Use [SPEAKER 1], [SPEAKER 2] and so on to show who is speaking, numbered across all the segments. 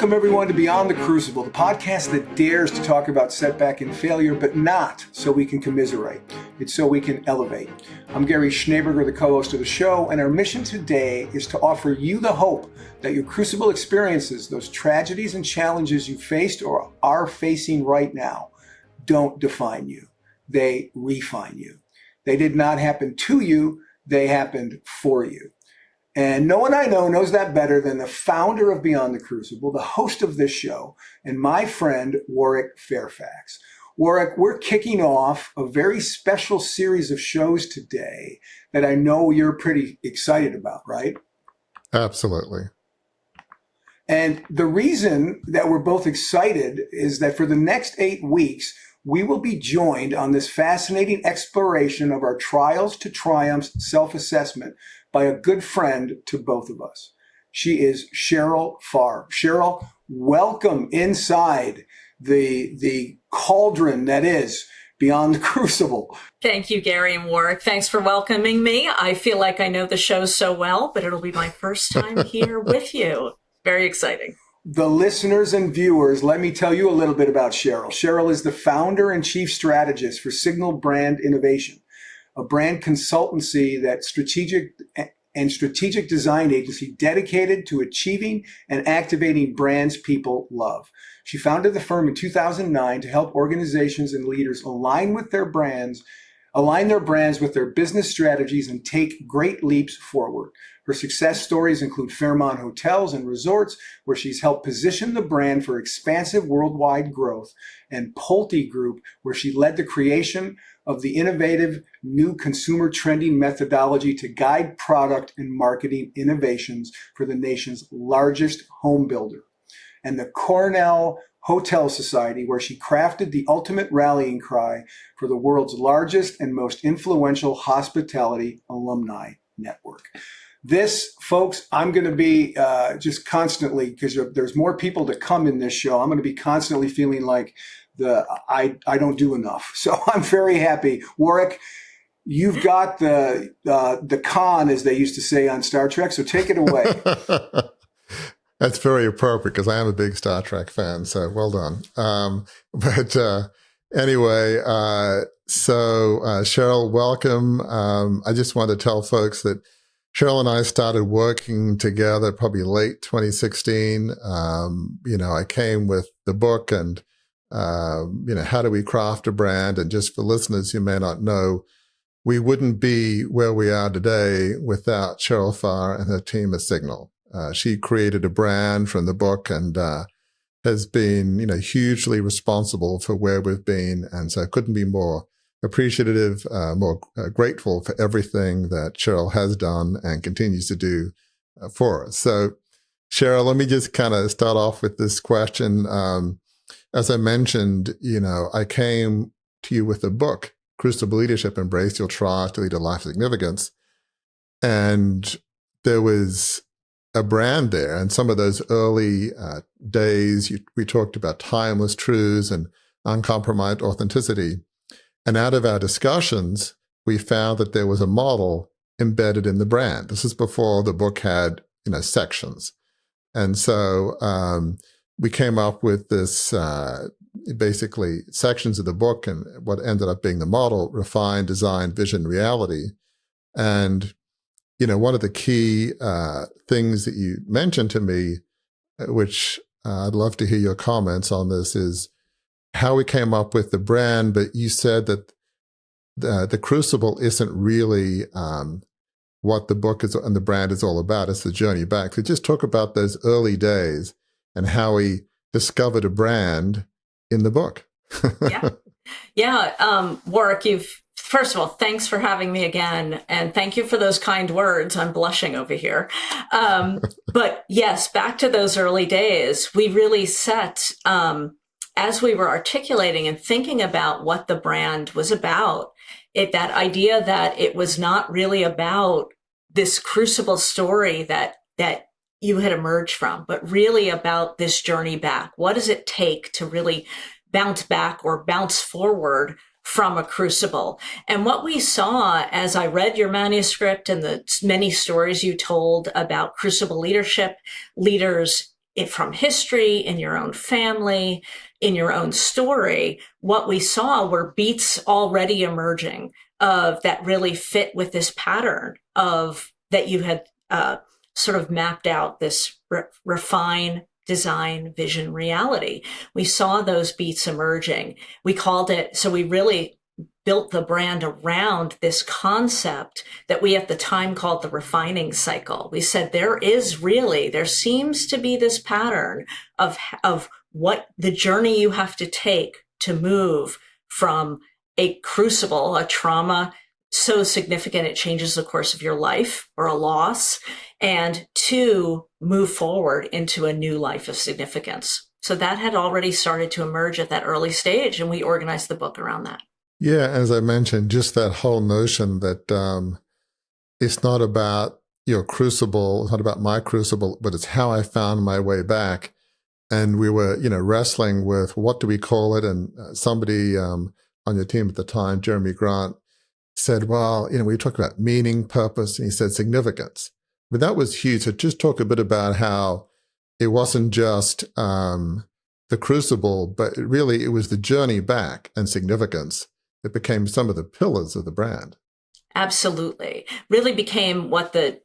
[SPEAKER 1] Welcome, everyone, to Beyond the Crucible, the podcast that dares to talk about setback and failure, but not so we can commiserate. It's so we can elevate. I'm Gary Schneeberger, the co-host of the show, and our mission today is to offer you the hope that your crucible experiences, those tragedies and challenges you faced or are facing right now, don't define you. They refine you. They did not happen to you. They happened for you. And no one I know knows that better than the founder of Beyond the Crucible, the host of this show, and my friend, Warwick Fairfax. Warwick, we're kicking off a very special series of shows today that I know you're pretty excited about, right?
[SPEAKER 2] Absolutely.
[SPEAKER 1] And the reason that we're both excited is that for the next 8 weeks, we will be joined on this fascinating exploration of our trials to triumphs self-assessment by a good friend to both of us. She is Cheryl Farr. Cheryl, welcome inside the cauldron that is Beyond the Crucible.
[SPEAKER 3] Thank you, Gary and Warwick. Thanks for welcoming me. I feel like I know the show so well, but it'll be my first time here with you. Very exciting.
[SPEAKER 1] The listeners and viewers, let me tell you a little bit about Cheryl. Cheryl is the founder and chief strategist for Signal Brand Innovation, a brand consultancy that strategic design agency dedicated to achieving and activating brands people love. She founded the firm in 2009 to help organizations and leaders align their brands with their business strategies and take great leaps forward. Her success stories include Fairmont Hotels and Resorts, where she's helped position the brand for expansive worldwide growth, and Pulte Group, where she led the creation of the innovative new consumer trending methodology to guide product and marketing innovations for the nation's largest home builder, and the Cornell Hotel Society, where she crafted the ultimate rallying cry for the world's largest and most influential hospitality alumni network. This, folks, I'm going to be just constantly, because there's more people to come in this show, I'm going to be constantly feeling like I don't do enough. So I'm very happy. Warwick, you've got the con, as they used to say on Star Trek, so take it away.
[SPEAKER 2] That's very appropriate because I am a big Star Trek fan, so well done. Anyway, Cheryl, welcome. I just want to tell folks that Cheryl and I started working together probably late 2016. I came with the book and, how do we craft a brand? And just for listeners who may not know, we wouldn't be where we are today without Cheryl Farr and her team at Signal. She created a brand from the book and has been, hugely responsible for where we've been. And so I couldn't be more appreciative, more grateful for everything that Cheryl has done and continues to do for us. So, Cheryl, let me just kind of start off with this question. As I mentioned, I came to you with a book, Crucible Leadership, Embrace Your Trials to Lead a Life of Significance. And there was a brand there. And some of those early days, we talked about timeless truths and uncompromised authenticity. And out of our discussions, we found that there was a model embedded in the brand. This is before the book had, sections. And so we came up with this, basically sections of the book and what ended up being the model: refine, design, vision, reality. And, one of the key things that you mentioned to me, which I'd love to hear your comments on this, is how we came up with the brand. But you said that the Crucible isn't really what the book is and the brand is all about. It's the journey back. So just talk about those early days and how we discovered a brand in the book.
[SPEAKER 3] Warwick, first of all, thanks for having me again. And thank you for those kind words. I'm blushing over here. But yes, back to those early days, we really set, as we were articulating and thinking about what the brand was about, that idea that it was not really about this crucible story that you had emerged from, but really about this journey back. What does it take to really bounce back or bounce forward from a crucible? And what we saw as I read your manuscript and the many stories you told about crucible leadership, leaders from history, in your own family, in your own story, what we saw were beats already emerging of that really fit with this pattern of that you had sort of mapped out, this refine, design, vision, reality. We saw those beats emerging. We called it, so we really built the brand around this concept that we at the time called the refining cycle. We said there seems to be this pattern of what the journey you have to take to move from a crucible, a trauma so significant it changes the course of your life, or a loss, and to move forward into a new life of significance. So that had already started to emerge at that early stage, and we organized the book around that.
[SPEAKER 2] Yeah, as I mentioned, just that whole notion that it's not about your crucible, it's not about my crucible, but it's how I found my way back. And we were, wrestling with what do we call it? And somebody on your team at the time, Jeremy Grant, said, well, we talk about meaning, purpose, and he said significance. But that was huge. So just talk a bit about how it wasn't just the crucible, but it was the journey back and significance that became some of the pillars of the brand.
[SPEAKER 3] Absolutely. Really became what the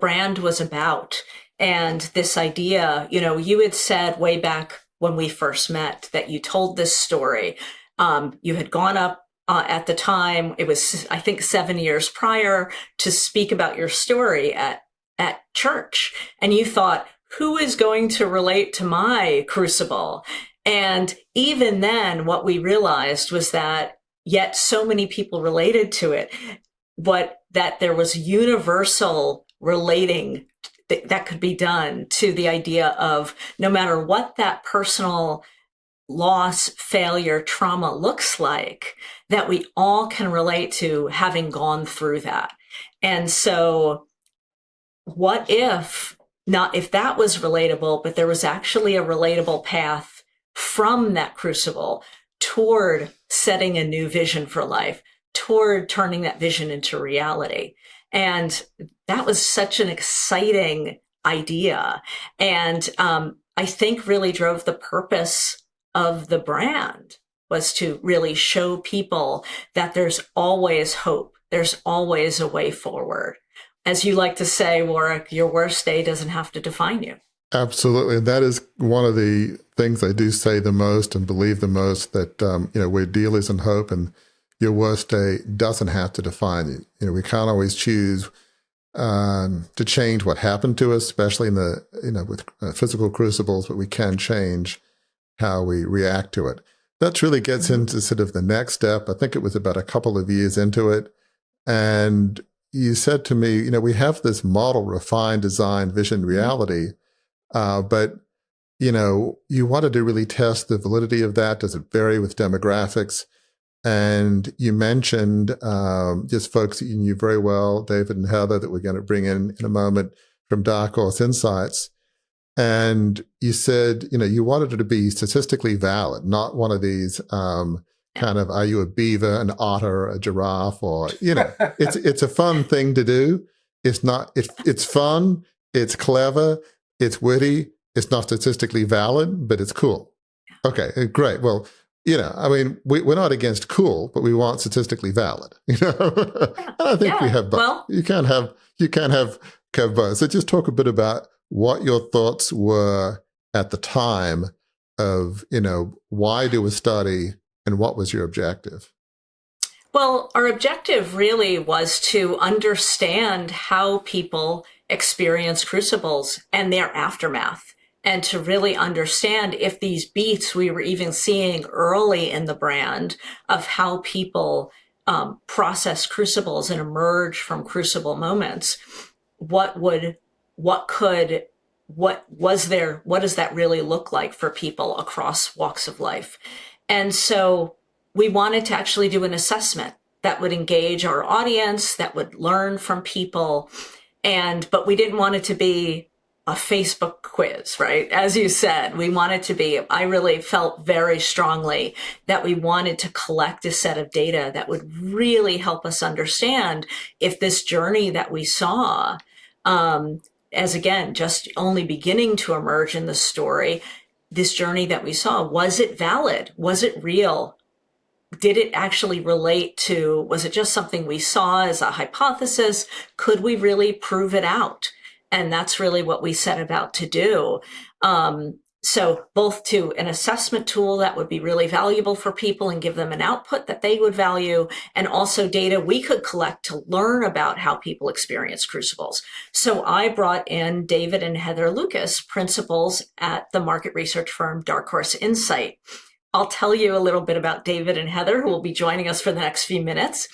[SPEAKER 3] brand was about. And this idea, you had said way back when we first met that you told this story. You had gone up at the time, it was, I think, 7 years prior, to speak about your story at church. And you thought, who is going to relate to my crucible? And even then, what we realized was that yet so many people related to it, but that there was universal relating that could be done to the idea of no matter what that personal loss, failure, trauma looks like, that we all can relate to having gone through that. And so what if that was relatable, but there was actually a relatable path from that crucible toward setting a new vision for life, toward turning that vision into reality. And that was such an exciting idea. And I think really drove the purpose of the brand, was to really show people that there's always hope. There's always a way forward. As you like to say, Warwick, your worst day doesn't have to define you.
[SPEAKER 2] Absolutely. And that is one of the things I do say the most and believe the most, that, we're dealers in hope, and your worst day doesn't have to define you. We can't always choose to change what happened to us, especially in with physical crucibles, but we can change how we react to it. That really gets into sort of the next step. I think it was about a couple of years into it. And you said to me, we have this model, refine, design, vision, reality. But, you wanted to really test the validity of that. Does it vary with demographics? And you mentioned just folks that you knew very well, David and Heather, that we're going to bring in a moment from Dark Horse Insights. And you said, you wanted it to be statistically valid, not one of these kind of, are you a beaver, an otter, a giraffe, or, it's a fun thing to do. It's not, it's fun, it's clever, it's witty, it's not statistically valid, but it's cool. Okay, great. Well, we're not against cool, but we want statistically valid, And I think we have both. Well, you can't have both. So just talk a bit about what your thoughts were at the time of, why do a study and what was your objective?
[SPEAKER 3] Well, our objective really was to understand how people experience crucibles and their aftermath, and to really understand if these beats we were even seeing early in the brand of how people process crucibles and emerge from crucible moments, what does that really look like for people across walks of life? And so we wanted to actually do an assessment that would engage our audience, that would learn from people. But we didn't want it to be a Facebook quiz, right? As you said, we wanted to be, I really felt very strongly that we wanted to collect a set of data that would really help us understand if this journey that we saw as again, just only beginning to emerge in the story, this journey that we saw, was it valid? Was it real? Did it actually relate to, was it just something we saw as a hypothesis? Could we really prove it out? And that's really what we set about to do. So both to an assessment tool that would be really valuable for people and give them an output that they would value, and also data we could collect to learn about how people experience crucibles. So I brought in David and Heather Lucas, principals at the market research firm Dark Horse Insight. I'll tell you a little bit about David and Heather, who will be joining us for the next few minutes.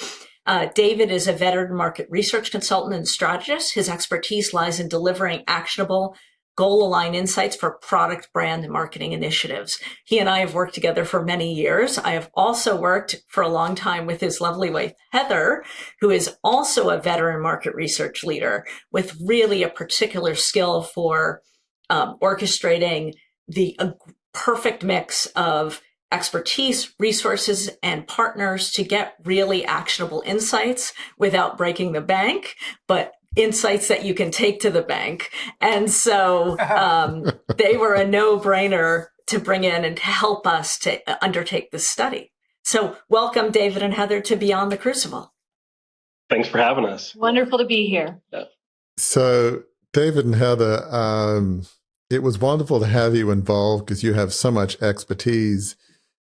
[SPEAKER 3] David is a veteran market research consultant and strategist. His expertise lies in delivering actionable, goal-aligned insights for product, brand, and marketing initiatives. He and I have worked together for many years. I have also worked for a long time with his lovely wife, Heather, who is also a veteran market research leader with really a particular skill for orchestrating the perfect mix of expertise, resources, and partners to get really actionable insights without breaking the bank, but insights that you can take to the bank. And so they were a no-brainer to bring in and to help us to undertake this study. So welcome, David and Heather, to Beyond the Crucible.
[SPEAKER 4] Thanks for having us.
[SPEAKER 5] Wonderful to be here.
[SPEAKER 4] Yeah.
[SPEAKER 2] So, David and Heather, it was wonderful to have you involved because you have so much expertise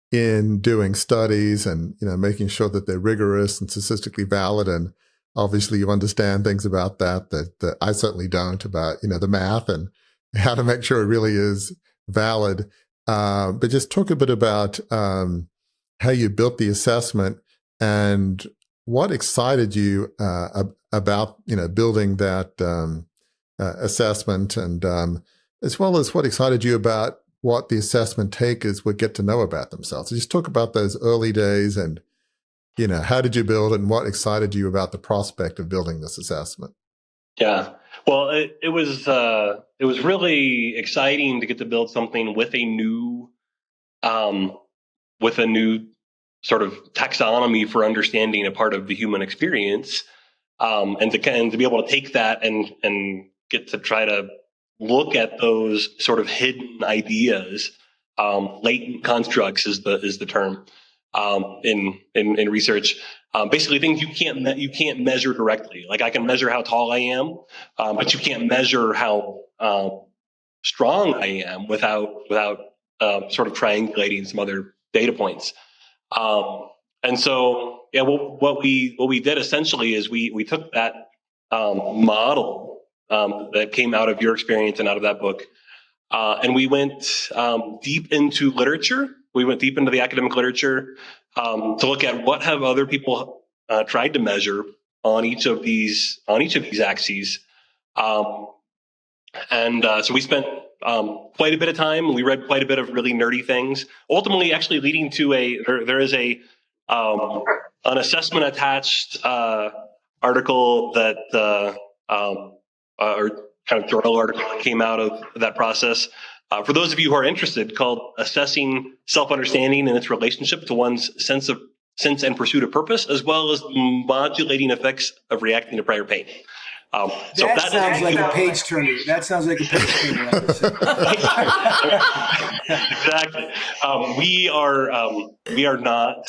[SPEAKER 2] in doing studies and, making sure that they're rigorous and statistically valid. And obviously you understand things about that I certainly don't, about, the math and how to make sure it really is valid. But just talk a bit about how you built the assessment and what excited you about, building that assessment, and as well as what excited you about what the assessment takers would get to know about themselves. So just talk about those early days and, how did you build it and what excited you about the prospect of building this assessment?
[SPEAKER 4] Yeah. Well, it was really exciting to get to build something with a new sort of taxonomy for understanding a part of the human experience, and to be able to take that and get to try to look at those sort of hidden ideas. Latent constructs is the term in research. Basically, things you can't measure directly. Like I can measure how tall I am, but you can't measure how strong I am without sort of triangulating some other data points. And so, yeah, what we did essentially is we took that model that came out of your experience and out of that book, and we went deep into literature. We went deep into the academic literature to look at what have other people tried to measure on each of these axes, and so we spent quite a bit of time. We read quite a bit of really nerdy things. Ultimately, actually leading to there is an assessment attached article that or kind of journal article that came out of that process. For those of you who are interested, called Assessing Self-Understanding and Its Relationship to One's Sense and Pursuit of Purpose, as well as Modulating Effects of Reacting to Prior Pain.
[SPEAKER 1] That sounds like a page turner. That sounds like a page turner.
[SPEAKER 4] Exactly. We are not.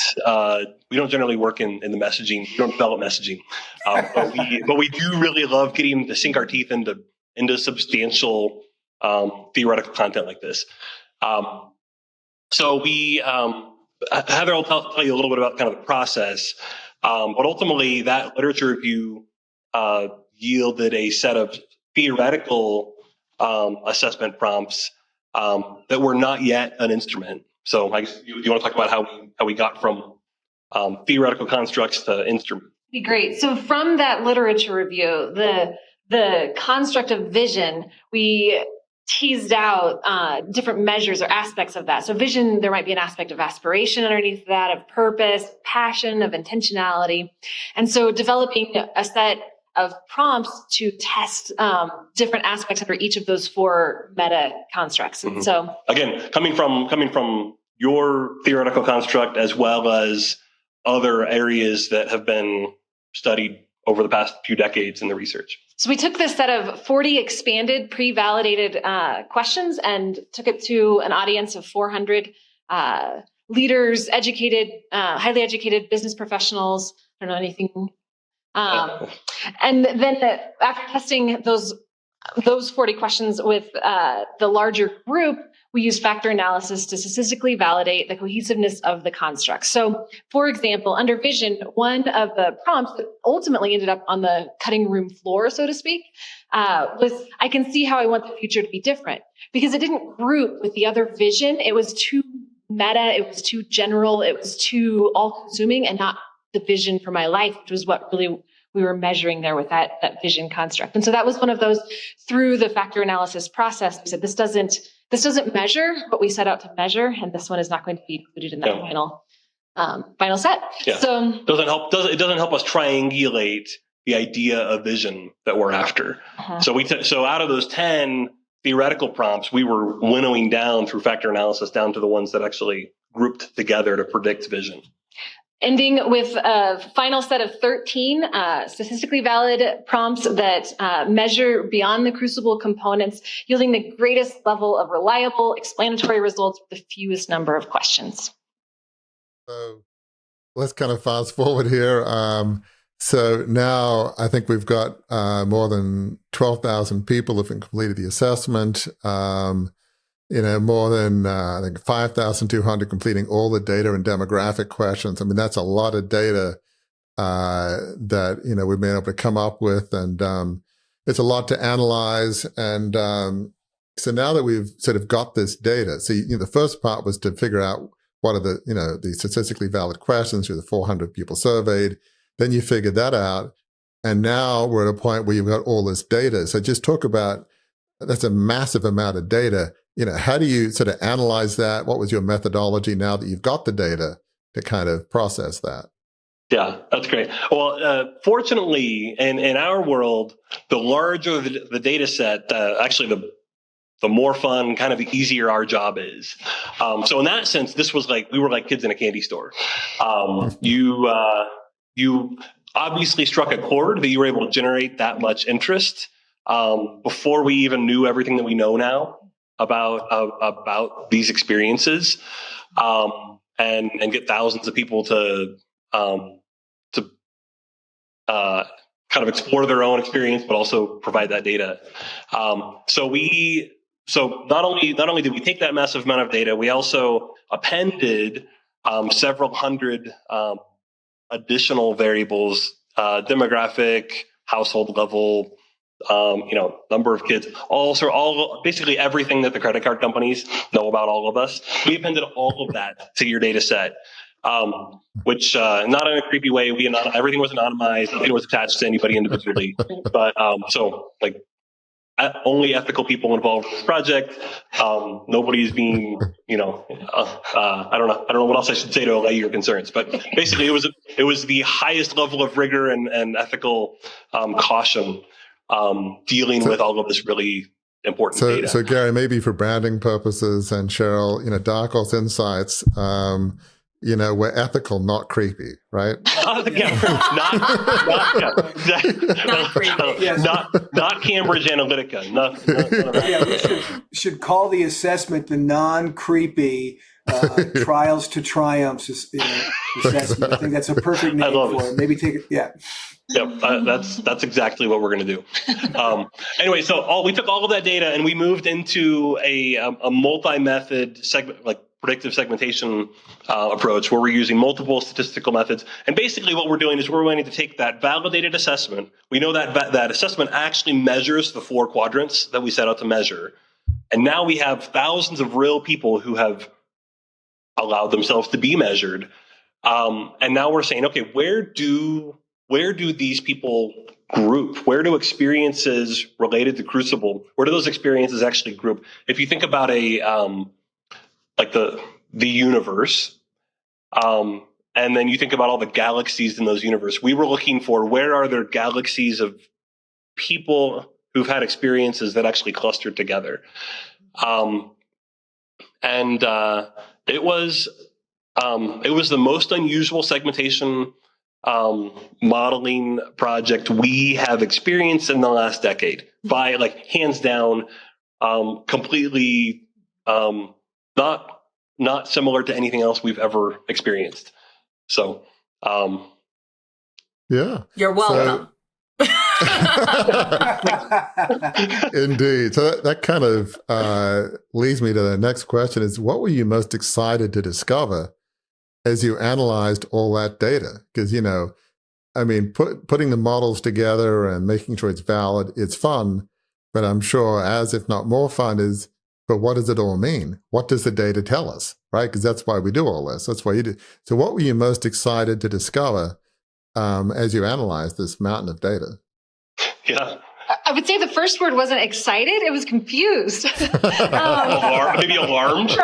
[SPEAKER 4] We don't generally work in the messaging. We don't develop messaging, but we do really love getting to sink our teeth into substantial theoretical content like this. So we, Heather will tell you a little bit about kind of the process, but ultimately that literature review yielded a set of theoretical assessment prompts that were not yet an instrument. So I guess you want to talk about how we got from theoretical constructs to instrument.
[SPEAKER 5] Be great. So from that literature review, the construct of vision, we teased out different measures or aspects of that. So vision, there might be an aspect of aspiration underneath that, of purpose, passion, of intentionality. And so developing a set of prompts to test different aspects under each of those four meta constructs. And so
[SPEAKER 4] again, coming from your theoretical construct as well as other areas that have been studied over the past few decades in the research.
[SPEAKER 5] So we took this set of 40 expanded, pre-validated questions and took it to an audience of 400 leaders, educated, highly educated business professionals. I don't know anything. And then after testing those 40 questions with the larger group, we use factor analysis to statistically validate the cohesiveness of the construct. So, for example, under vision, one of the prompts that ultimately ended up on the cutting room floor, so to speak, was, I can see how I want the future to be different, because it didn't group with the other vision. It was too meta, it was too general, it was too all-consuming, and not the vision for my life, which was what really we were measuring there with that vision construct. And so that was one of those, through the factor analysis process, we said this doesn't measure what we set out to measure, and this one is not going to be included in that final set.
[SPEAKER 4] Yeah.
[SPEAKER 5] So
[SPEAKER 4] it doesn't help us triangulate the idea of vision that we're after. So out of those 10 theoretical prompts, we were winnowing down through factor analysis down to the ones that actually grouped together to predict vision.
[SPEAKER 5] Ending with a final set of 13 statistically valid prompts that measure beyond the Crucible components, yielding the greatest level of reliable, explanatory results with the fewest number of questions.
[SPEAKER 2] So let's kind of fast forward here. So now I think we've got more than 12,000 people have completed the assessment. More than, I think, 5,200 completing all the data and demographic questions. I mean, that's a lot of data that, we've been able to come up with. And it's a lot to analyze. And so now that we've sort of got this data, so the first part was to figure out what are the statistically valid questions through the 400 people surveyed. Then you figured that out. And now we're at a point where you've got all this data. So just talk about, that's a massive amount of data. How do you sort of analyze that? What was your methodology now that you've got the data to kind of process that?
[SPEAKER 4] Yeah, that's great. Well, fortunately, in our world, the larger the data set, actually the more fun, kind of the easier our job is. So in that sense, this was like, we were like kids in a candy store. You obviously struck a chord that you were able to generate that much interest before we even knew everything that we know now about these experiences, and get thousands of people to kind of explore their own experience, but also provide that data. So not only did we take that massive amount of data, we also appended several hundred additional variables, demographic, household level, number of kids, basically everything that the credit card companies know about all of us. We appended all of that to your data set, which not in a creepy way. Everything was anonymized. Nothing was attached to anybody individually. But only ethical people involved in this project. Nobody's being, I don't know what else I should say to allay your concerns. But basically, it was the highest level of rigor and ethical caution. Dealing with all of this really important data.
[SPEAKER 2] So Gary, maybe for branding purposes, and Cheryl, Dark Horse Insights, we're ethical, not creepy, right?
[SPEAKER 3] Not creepy.
[SPEAKER 4] Not Cambridge Analytica.
[SPEAKER 1] We should call the assessment the non-creepy trials to triumphs assessment. I think that's a perfect name for it. Maybe take it. Yeah.
[SPEAKER 4] Yep, that's exactly what we're going to do. Anyway, so we took all of that data and we moved into a multi-method predictive segmentation approach where we're using multiple statistical methods. And basically what we're doing is we're going to take that validated assessment. We know that assessment actually measures the 4 quadrants that we set out to measure. And now we have thousands of real people who have allowed themselves to be measured. And now we're saying, okay, where do these people group? Where do experiences related to Crucible, where do those experiences actually group? If you think about the universe, and then you think about all the galaxies in those universe, we were looking for where are there galaxies of people who've had experiences that actually clustered together. It was the most unusual segmentation modeling project we have experienced in the last decade, by like hands down, completely not similar to anything else we've ever experienced. So,
[SPEAKER 2] yeah,
[SPEAKER 3] You're welcome.
[SPEAKER 2] Indeed. So that kind of leads me to the next question: is what were you most excited to discover as you analyzed all that data? Because, you know, I mean, putting the models together and making sure it's valid, it's fun, but I'm sure as if not more fun is, but what does it all mean? What does the data tell us, right? Because that's why we do all this. That's why you do. So what were you most excited to discover as you analyzed this mountain of data?
[SPEAKER 4] yeah.
[SPEAKER 5] I would say the first word wasn't excited; it was confused.
[SPEAKER 4] Maybe alarmed.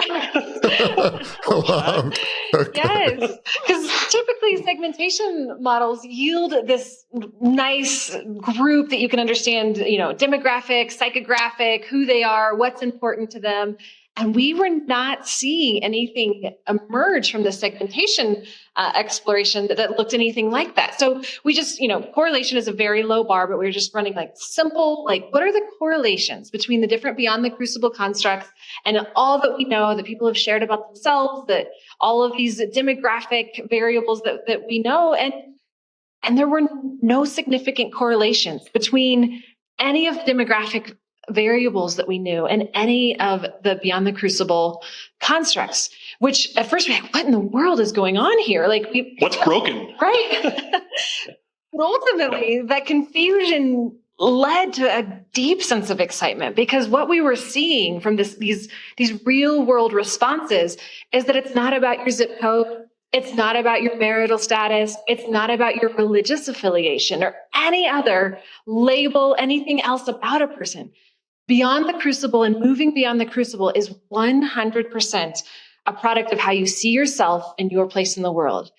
[SPEAKER 2] Alarmed. Okay.
[SPEAKER 5] Yes, because typically segmentation models yield this nice group that you can understand, you know, demographic, psychographic, who they are, what's important to them. And we were not seeing anything emerge from the segmentation exploration that looked anything like that. So we just, you know, correlation is a very low bar, but we were just running like simple, like what are the correlations between the different beyond the crucible constructs and all that we know that people have shared about themselves, that all of these demographic variables that we know. And there were no significant correlations between any of the demographic variables that we knew and any of the beyond the crucible constructs, which at first we're like, what in the world is going on here? Like,
[SPEAKER 4] what's broken?
[SPEAKER 5] Right. But ultimately, that confusion led to a deep sense of excitement, because what we were seeing from these real world responses is that it's not about your zip code. It's not about your marital status. It's not about your religious affiliation or any other label, anything else about a person. Beyond the crucible and moving beyond the crucible is 100% a product of how you see yourself and your place in the world.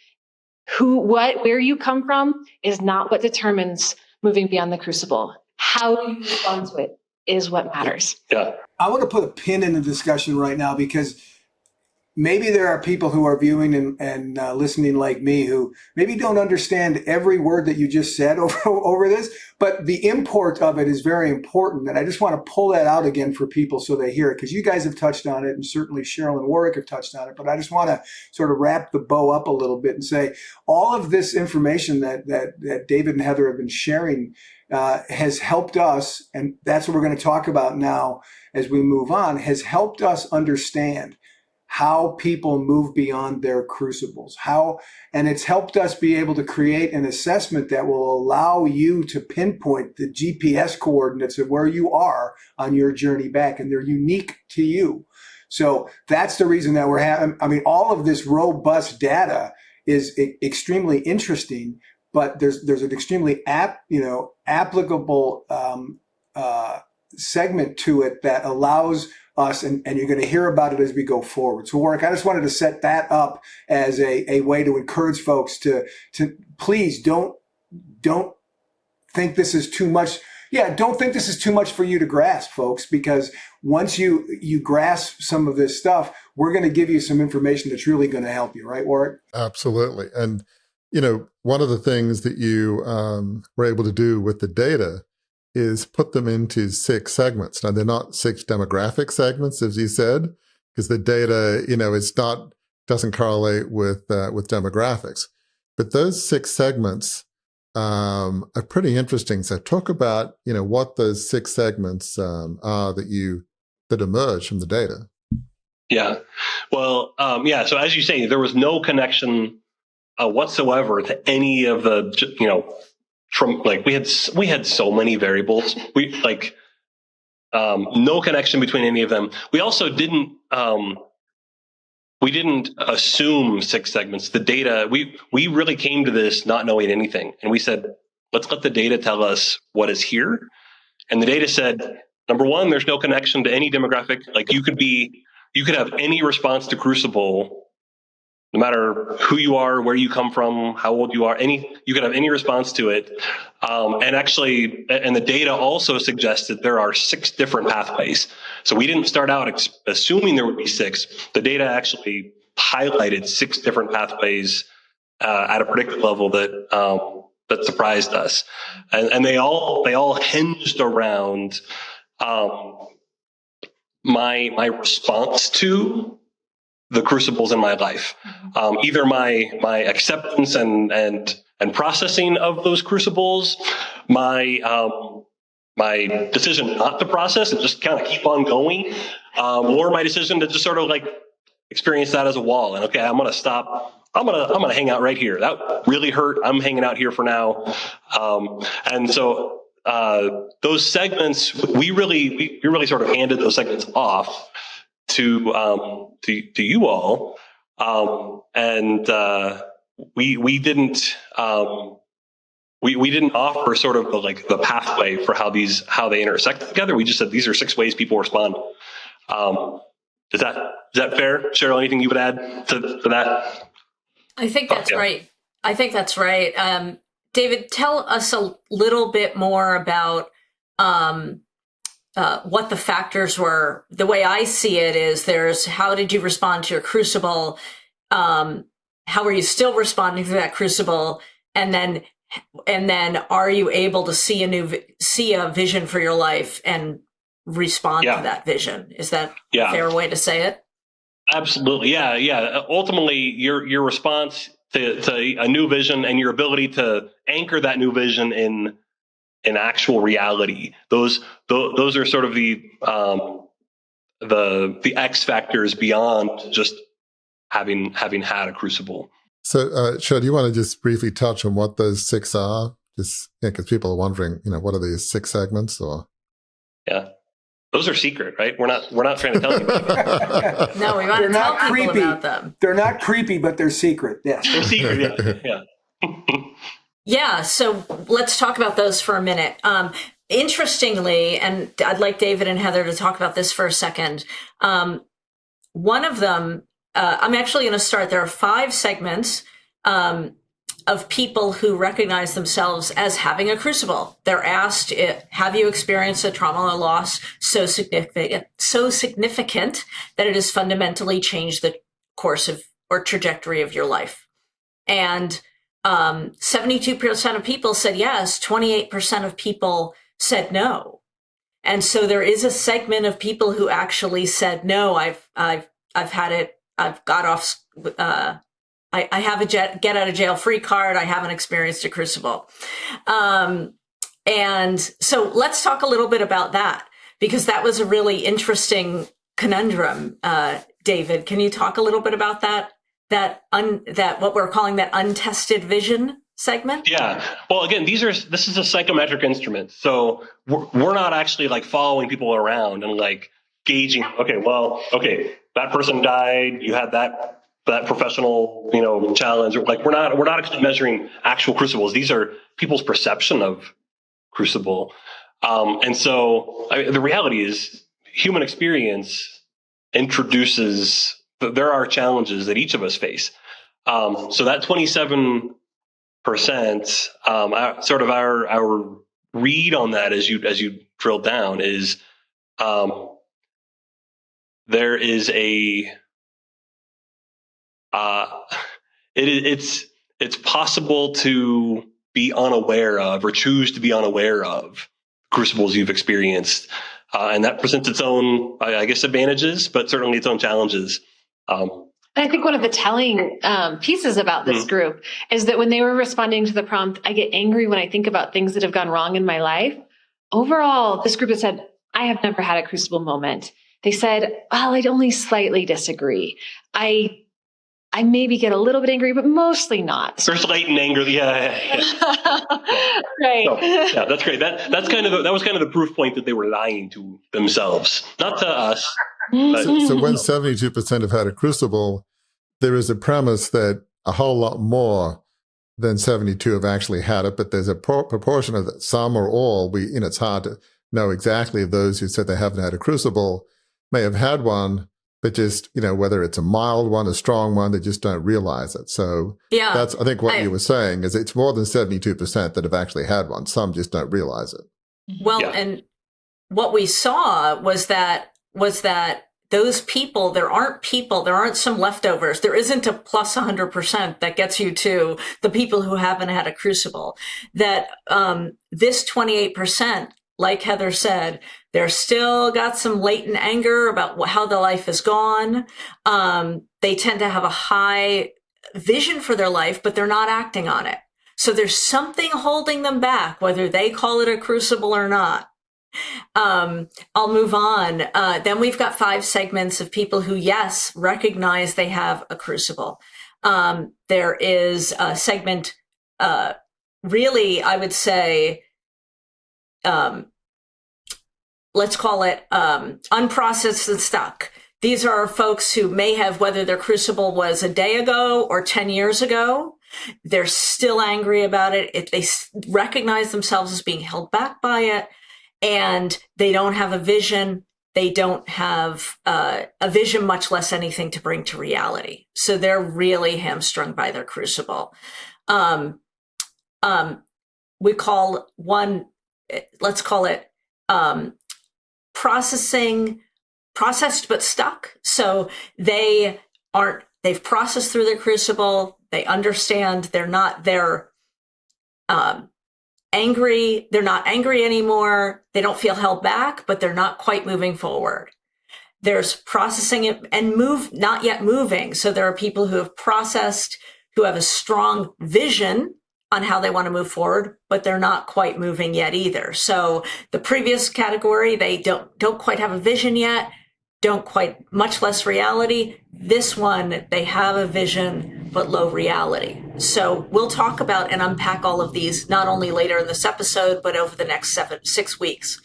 [SPEAKER 5] Where you come from is not what determines moving beyond the crucible. How you respond to it is what matters.
[SPEAKER 4] Yeah.
[SPEAKER 1] I want to put a pin in the discussion right now, because maybe there are people who are viewing and listening like me who maybe don't understand every word that you just said over this, but the import of it is very important. And I just want to pull that out again for people so they hear it, because you guys have touched on it, and certainly Cheryl and Warwick have touched on it, but I just want to sort of wrap the bow up a little bit and say all of this information that David and Heather have been sharing has helped us, and that's what we're going to talk about now as we move on, has helped us understand how people move beyond their crucibles, and it's helped us be able to create an assessment that will allow you to pinpoint the GPS coordinates of where you are on your journey back, and they're unique to you. So that's the reason that we're having, I mean, all of this robust data is extremely interesting, but there's an extremely applicable segment to it that allows us, and you're going to hear about it as we go forward. So, Warwick, I just wanted to set that up as a way to encourage folks to please don't think this is too much. Yeah, don't think this is too much for you to grasp, folks, because once you grasp some of this stuff, we're going to give you some information that's really going to help you, right, Warwick?
[SPEAKER 2] Absolutely. And, you know, one of the things that you were able to do with the data is put them into 6 segments. Now, they're not 6 demographic segments, as you said, because the data, you know, doesn't correlate with demographics. But those 6 segments are pretty interesting. So talk about, you know, what those 6 segments are that emerge from the data.
[SPEAKER 4] Yeah. Well, so as you say, there was no connection whatsoever to any of the, you know, from like we had so many variables. We no connection between any of them. We also didn't assume 6 segments. The data, we really came to this not knowing anything, and we said, let's let the data tell us what is here. And the data said, number one, there's no connection to any demographic. Like you could have any response to Crucible, no matter who you are, where you come from, how old you are, you could have any response to it. And the data also suggested there are 6 different pathways. So we didn't start out assuming there would be 6. The data actually highlighted 6 different pathways at a predictive level that surprised us, and they all hinged around my response to the crucibles in my life, either my acceptance and processing of those crucibles, my decision not to process and just kind of keep on going, or my decision to just sort of like experience that as a wall. And okay, I'm going to stop. I'm going to hang out right here. That really hurt. I'm hanging out here for now. And so those segments, we really sort of handed those segments off to you all, and we didn't offer sort of the pathway for how they intersect together. We just said these are 6 ways people respond. Is that fair, Cheryl? Anything you would add to that?
[SPEAKER 3] I think that's right. I think that's right. David, tell us a little bit more about what the factors were. The way I see it is there's how did you respond to your crucible? How are you still responding to that crucible? And then are you able to see a vision for your life and respond to that vision? Is that a fair way to say it?
[SPEAKER 4] Absolutely. Yeah. Ultimately, your response to a new vision and your ability to anchor that new vision in actual reality. Those are sort of the X factors beyond just having had a crucible.
[SPEAKER 2] So, Cheryl, do you want to just briefly touch on what those 6 are? Just because people are wondering, what are these 6 segments? Or
[SPEAKER 4] those are secret, right? We're not trying to tell you.
[SPEAKER 3] No, we want to tell people about them.
[SPEAKER 1] They're not creepy, but they're secret. Yes,
[SPEAKER 4] they're secret. Yeah.
[SPEAKER 3] Yeah, so let's talk about those for a minute. Interestingly, and I'd like David and Heather to talk about this for a second. One of them, I'm actually going to start. There are 5 segments of people who recognize themselves as having a crucible. They're asked, have you experienced a trauma or loss so significant that it has fundamentally changed the course of or trajectory of your life? And 72% of people said yes, 28% of people said no. And so there is a segment of people who actually said, no, I've had it. I've got off, I have a get out of jail free card. I haven't experienced a crucible. And so let's talk a little bit about that, because that was a really interesting conundrum. David, can you talk a little bit about that what we're calling that untested vision segment? Yeah.
[SPEAKER 4] Well, again, this is a psychometric instrument. So we're not actually like following people around and like gauging, okay, that person died, you had that professional, challenge. Like we're not actually measuring actual crucibles. These are people's perception of crucible. And so the reality is human experience introduces, there are challenges that each of us face. So that 27%, sort of our read on that as you drill down is, there is it's possible to be unaware of or choose to be unaware of crucibles you've experienced. And that presents its own, I guess, advantages, but certainly its own challenges.
[SPEAKER 5] I think one of the telling pieces about this group is that when they were responding to the prompt, I get angry when I think about things that have gone wrong in my life. Overall, this group has said, I have never had a crucible moment. They said, well, I'd only slightly disagree. I maybe get a little bit angry, but mostly not.
[SPEAKER 4] There's latent anger. Yeah.
[SPEAKER 5] Right.
[SPEAKER 4] So, that's great. That was kind of the proof point that they were lying to themselves, not to us.
[SPEAKER 2] So when 72% have had a crucible, there is a premise that a whole lot more than 72 have actually had it, but there's a proportion of some or all. It's hard to know exactly if those who said they haven't had a crucible may have had one, but just, whether it's a mild one, a strong one, they just don't realize it. So that's, I think what you were saying is it's more than 72% that have actually had one. Some just don't realize it.
[SPEAKER 3] Well, and what we saw was that those people, there aren't some leftovers. There isn't a plus 100% that gets you to the people who haven't had a crucible. That this 28%, like Heather said, they're still got some latent anger about how the life has gone. They tend to have a high vision for their life, but they're not acting on it. So there's something holding them back, whether they call it a crucible or not. I'll move on. Then we've got 5 segments of people who, yes, recognize they have a crucible. There is a segment, really, I would say, let's call it unprocessed and stuck. These are folks who may have, whether their crucible was a day ago or 10 years ago, they're still angry about it. They recognize themselves as being held back by it, and they don't have a vision. They don't have a vision, much less anything to bring to reality. So they're really hamstrung by their crucible. We call one, let's call it processed but stuck. So they've processed through their crucible. They understand they're angry. They're not angry anymore. They don't feel held back, but they're not quite moving forward. There's processing it and not yet moving. So there are people who have processed, who have a strong vision on how they want to move forward, but they're not quite moving yet either. So the previous category, they don't quite have a vision yet, much less reality. This one, they have a vision, but low reality. So we'll talk about and unpack all of these, not only later in this episode, but over the next 6 weeks.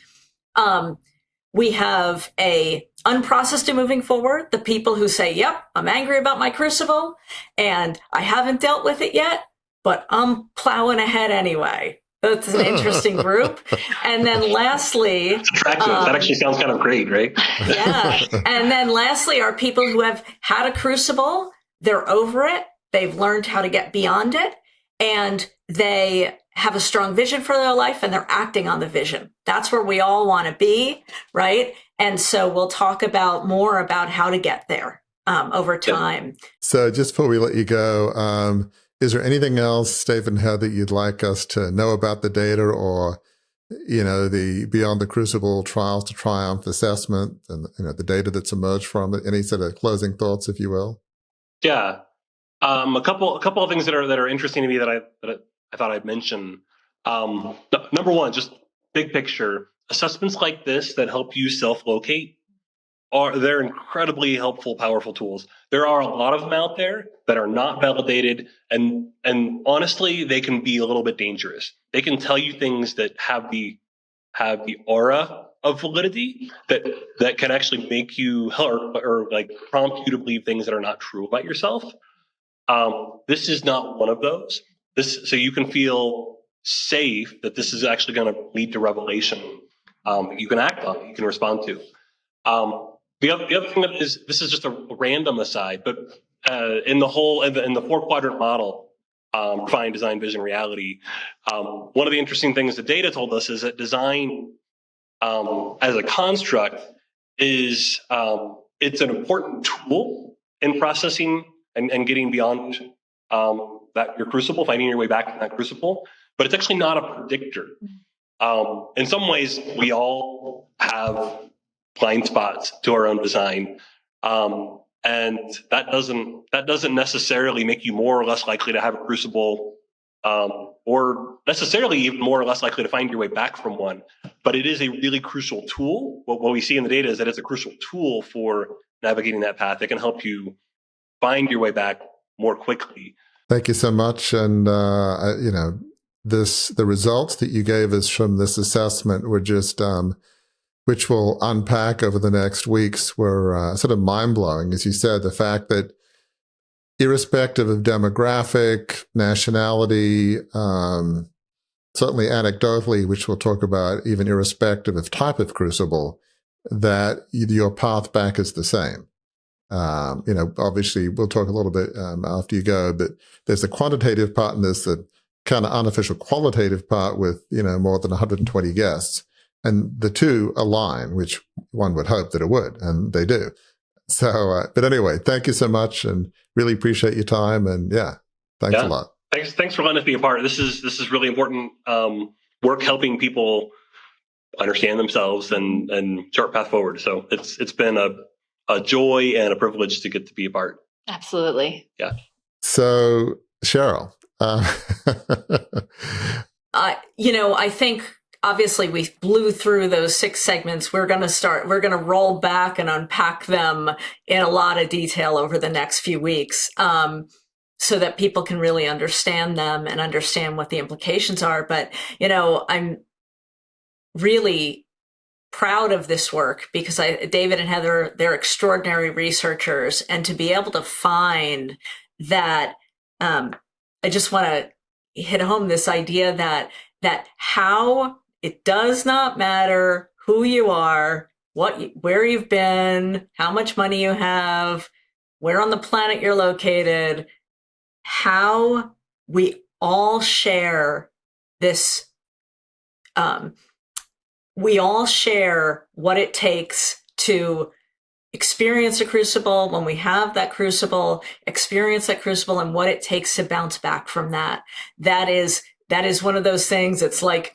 [SPEAKER 3] We have a unprocessed and moving forward, the people who say, yep, I'm angry about my crucible and I haven't dealt with it yet, but I'm plowing ahead anyway. That's an interesting group. And then lastly,
[SPEAKER 4] that actually sounds kind of great, right?
[SPEAKER 3] Yeah. And then lastly are people who have had a crucible. They're over it. They've learned how to get beyond it, and they have a strong vision for their life, and they're acting on the vision. That's where we all want to be, right? And so we'll talk more about how to get there over time.
[SPEAKER 2] So just before we let you go, is there anything else, Dave and Heather, you'd like us to know about the data, or, the Beyond the Crucible Trials to Triumph assessment and, the data that's emerged from it? Any sort of closing thoughts, if you will?
[SPEAKER 4] Yeah. A couple of things that are interesting to me that I thought I'd mention. Number one, just big picture, assessments like this that help you self-locate they're incredibly helpful, powerful tools. There are a lot of them out there that are not validated, and honestly, they can be a little bit dangerous. They can tell you things that have the aura of validity that can actually make you or like prompt you to believe things that are not true about yourself. This is not one of those. So you can feel safe that this is actually going to lead to revelation. You can act on, you can respond to. The other thing that is, this is just a random aside, but in the 4-quadrant model, Refine, Design, Vision, Reality, one of the interesting things the data told us is that design as a construct is it's an important tool in processing and getting beyond that your crucible, finding your way back in that crucible, but it's actually not a predictor. In some ways, we all have blind spots to our own design, and that doesn't necessarily make you more or less likely to have a crucible, or necessarily even more or less likely to find your way back from one. But it is a really crucial tool. What we see in the data is that it's a crucial tool for navigating that path that can help you find your way back more quickly.
[SPEAKER 2] Thank you so much. And the results that you gave us from this assessment were just which we'll unpack over the next weeks, were sort of mind-blowing. As you said, the fact that irrespective of demographic, nationality, certainly anecdotally, which we'll talk about, even irrespective of type of crucible, that your path back is the same. Obviously, we'll talk a little bit after you go, but there's the quantitative part and there's the kind of unofficial qualitative part with, more than 120 guests. And the two align, which one would hope that it would, and they do. So, but anyway, thank you so much, and really appreciate your time. And yeah, thanks a lot.
[SPEAKER 4] Thanks for letting us be a part. This is really important work, helping people understand themselves and chart path forward. So it's been a joy and a privilege to get to be a part.
[SPEAKER 5] Absolutely.
[SPEAKER 4] Yeah.
[SPEAKER 2] So Cheryl,
[SPEAKER 3] I think obviously we blew through those 6 segments. We're going to roll back and unpack them in a lot of detail over the next few weeks, so that people can really understand them and understand what the implications are. But, I'm really proud of this work because David and Heather, they're extraordinary researchers, and to be able to find that, I just want to hit home this idea that how it does not matter who you are, where you've been, how much money you have, where on the planet you're located, how we all share this. We all share what it takes to experience a crucible, when we have that crucible, experience that crucible, and what it takes to bounce back from that. That is one of those things. It's like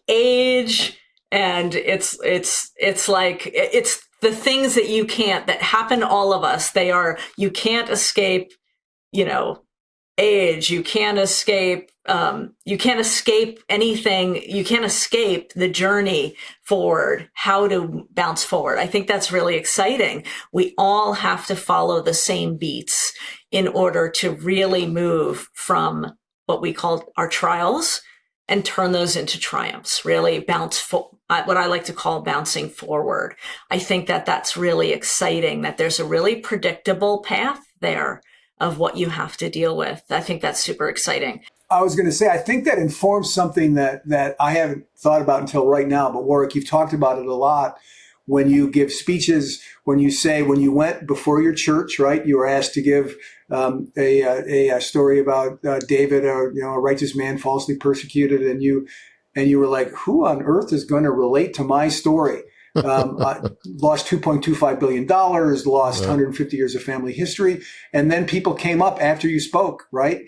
[SPEAKER 3] age, and it's the things that happen to all of us. You can't escape, age. You can't escape anything. You can't escape the journey forward, how to bounce forward. I think that's really exciting. We all have to follow the same beats in order to really move from what we call our trials and turn those into triumphs, really what I like to call bouncing forward. I think that's really exciting, that there's a really predictable path there of what you have to deal with. I think that's super exciting.
[SPEAKER 1] I was going to say, I think that informs something that I haven't thought about until right now. But Warwick, you've talked about it a lot when you give speeches, when you went before your church, right? You were asked to give a story about David, a righteous man falsely persecuted, and you were like, who on earth is going to relate to my story? Lost $2.25 billion, lost 150 years of family history. And then people came up after you spoke, right?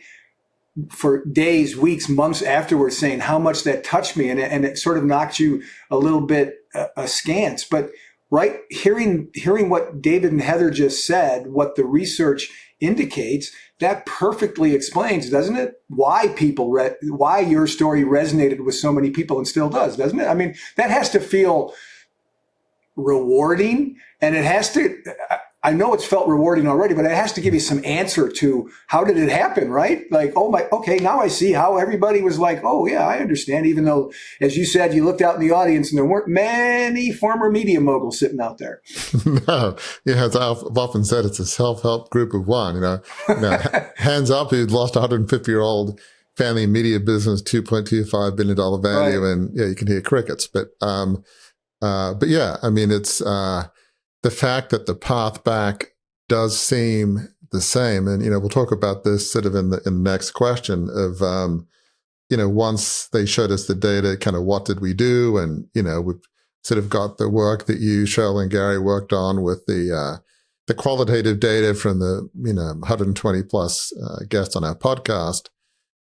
[SPEAKER 1] For days, weeks, months afterwards, saying how much that touched me. And it sort of knocked you a little bit askance. But right, hearing what David and Heather just said, what the research indicates, that perfectly explains, doesn't it, why why your story resonated with so many people and still does, doesn't it? I mean, that has to feel rewarding, and it has to, I know it's felt rewarding already, but it has to give you some answer to how did it happen, right? Like, okay, now I see how everybody was like, oh yeah, I understand, even though, as you said, you looked out in the audience and there weren't many former media moguls sitting out there.
[SPEAKER 2] No, as I've often said, it's a self-help group of one, hands up, who'd lost a 150-year-old family media business, $2.25 billion value, right. And yeah, you can hear crickets, but yeah, I mean, it's the fact that the path back does seem the same. And, we'll talk about this sort of in the next question of, once they showed us the data, kind of what did we do? And, we've sort of got the work that you, Cheryl, and Gary worked on with the qualitative data from the, 120 plus guests on our podcast.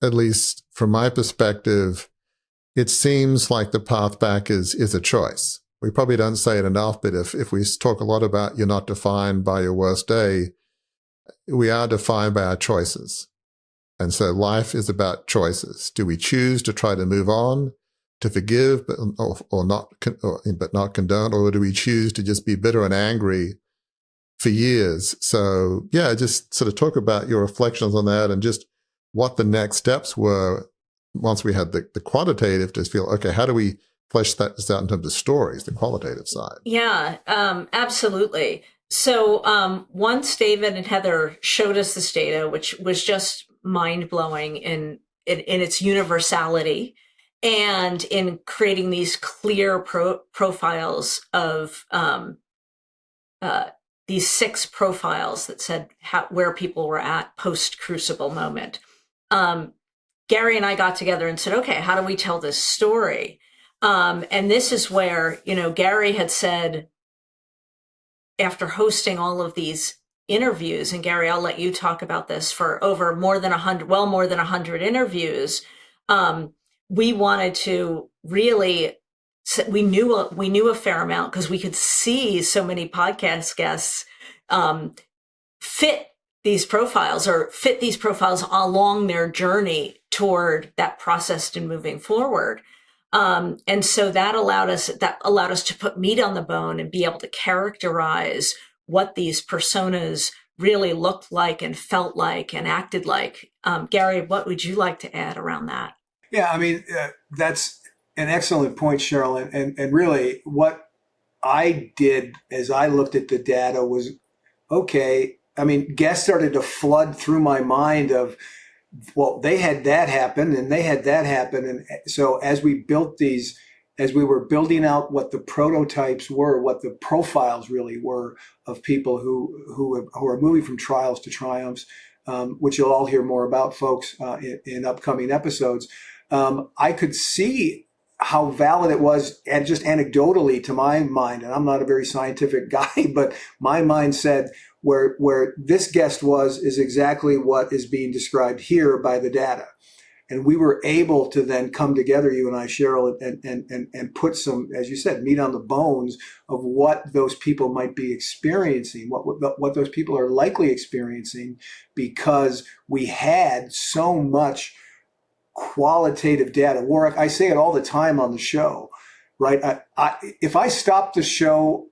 [SPEAKER 2] At least from my perspective, it seems like the path back is a choice. We probably don't say it enough, but if we talk a lot about you're not defined by your worst day, we are defined by our choices. And so life is about choices. Do we choose to try to move on, to forgive, but not condone, or do we choose to just be bitter and angry for years? So yeah, just sort of talk about your reflections on that and just what the next steps were once we had the quantitative to feel, okay, how do we flesh that out in terms of stories, the qualitative side?
[SPEAKER 3] Yeah, absolutely. So once David and Heather showed us this data, which was just mind-blowing in its universality and in creating these clear profiles of these 6 profiles that said where people were at post-Crucible moment, Gary and I got together and said, okay, how do we tell this story? And this is where, Gary had said, after hosting all of these interviews, and Gary, I'll let you talk about this, for over more than 100 interviews, we wanted to really, we knew a fair amount because we could see so many podcast guests fit these profiles along their journey toward that process and moving forward. And so that allowed us to put meat on the bone and be able to characterize what these personas really looked like and felt like and acted like. Gary, what would you like to add around that?
[SPEAKER 1] Yeah, I mean, that's an excellent point, Cheryl. And really what I did as I looked at the data was, okay, I mean, guests started to flood through my mind of, well, they had that happen and they had that happen. And so as we were building out what the prototypes were, what the profiles really were of people who are moving from trials to triumphs, which you'll all hear more about, folks, in upcoming episodes, I could see how valid it was, and just anecdotally to my mind, and I'm not a very scientific guy, but my mind said where this guest is exactly what is being described here by the data. And we were able to then come together, you and I, Cheryl, and put some, as you said, meat on the bones of what those people might be experiencing, what those people are likely experiencing, because we had so much qualitative data. Warwick, I say it all the time on the show, right? If I stop the show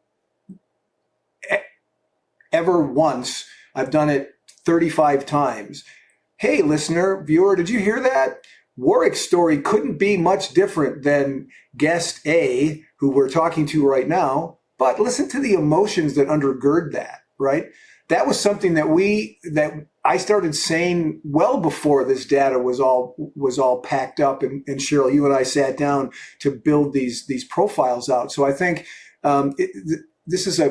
[SPEAKER 1] ever once, I've done it 35 times. Hey, listener, viewer, did you hear that? Warwick's story couldn't be much different than guest A, who we're talking to right now, but listen to the emotions that undergird that, right? That was something that I started saying well before this data was all packed up. And Cheryl, you and I sat down to build these profiles out. So I think this is